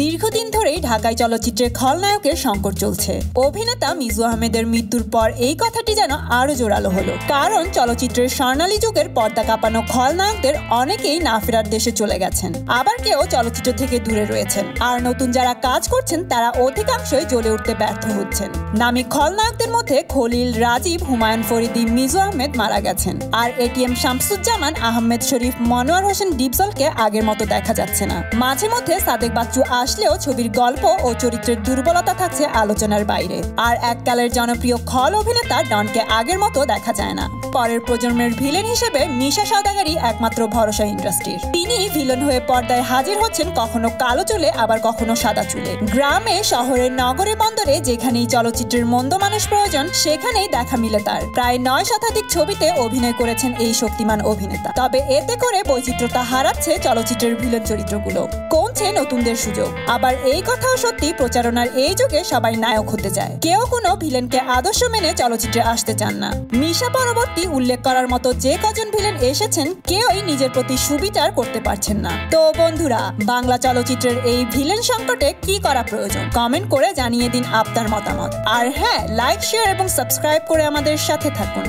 দীর্ঘদিন ধরেই ঢাকায় চলচ্চিত্রে খলনায়কের সংকট চলছে। অভিনেতা মিজু আহমেদের মৃত্যুর পর এই কথাটি যেন আরো জোরালো হলো, কারণ চলচ্চিত্রের স্বর্ণালী যুগের পর্দা কাঁপানো খলনায়কদের অনেকেই না ফেরার দেশে চলে গেছেন, আবার কেউ চলচ্চিত্র থেকে দূরে রয়েছেন। আর নতুন যারা কাজ করছেন তারা অধিকাংশই জ্বলে উঠতে ব্যর্থ হচ্ছেন। নামী খলনায়কদের মধ্যে খলিল, রাজীব, হুমায়ুন ফরিদি, মিজু আহমেদ মারা গেছেন। আর এটিএম শামসুজ্জামান, আহমেদ শরীফ, মনোয়ার হোসেন ডিপজলকে আগের মতো দেখা যাচ্ছে না। মাঝে মধ্যে সাদেক বাচ্চু আসলেও ছবির গল্প ও চরিত্রের দুর্বলতা থাকছে আলোচনার বাইরে। আর এককালের জনপ্রিয় খল অভিনেতা ডনকে আগের মতো দেখা যায় না। পরের প্রজন্মের ভিলেন হিসেবে মিশা সওদাগরই একমাত্র ভরসা ইন্ডাস্ট্রির। তিনি ভিলেন হয়ে পর্দায় হাজির হচ্ছেন কখনো কালো চুলে, আবার কখনো সাদা চুলে। গ্রামে, শহরে, নগরে, বন্দরে যেখানেই চলচ্চিত্রের মন্দ মানুষ প্রয়োজন সেখানেই দেখা মিলে তার। প্রায় 9 শতাধিক ছবিতে অভিনয় করেছেন এই শক্তিমান অভিনেতা। তবে এতে করে বৈচিত্র্যতা হারাচ্ছে চলচ্চিত্রের ভিলেন চরিত্রগুলো, কমছে নতুনদের সুযোগ। আবার এই কথাও সত্যি, প্রচারণার এই যুগে সবাই নায়ক হতে চায়, কেউ কোনো ভিলেনকে আদর্শ মেনে চলচ্চিত্রে আসতে চান না। মিশা পরবর্তী উল্লেখ করার মতো যে কজন ভিলেন এসেছেন কেউই নিজের প্রতি সুবিচার করতে পারছেন না। তো বন্ধুরা, বাংলা চলচ্চিত্রের এই ভিলেন সংকটে কি করা প্রয়োজন কমেন্ট করে জানিয়ে দিন আপনার মতামত। আর হ্যাঁ, লাইক, শেয়ার এবং সাবস্ক্রাইব করে আমাদের সাথে থাকুন।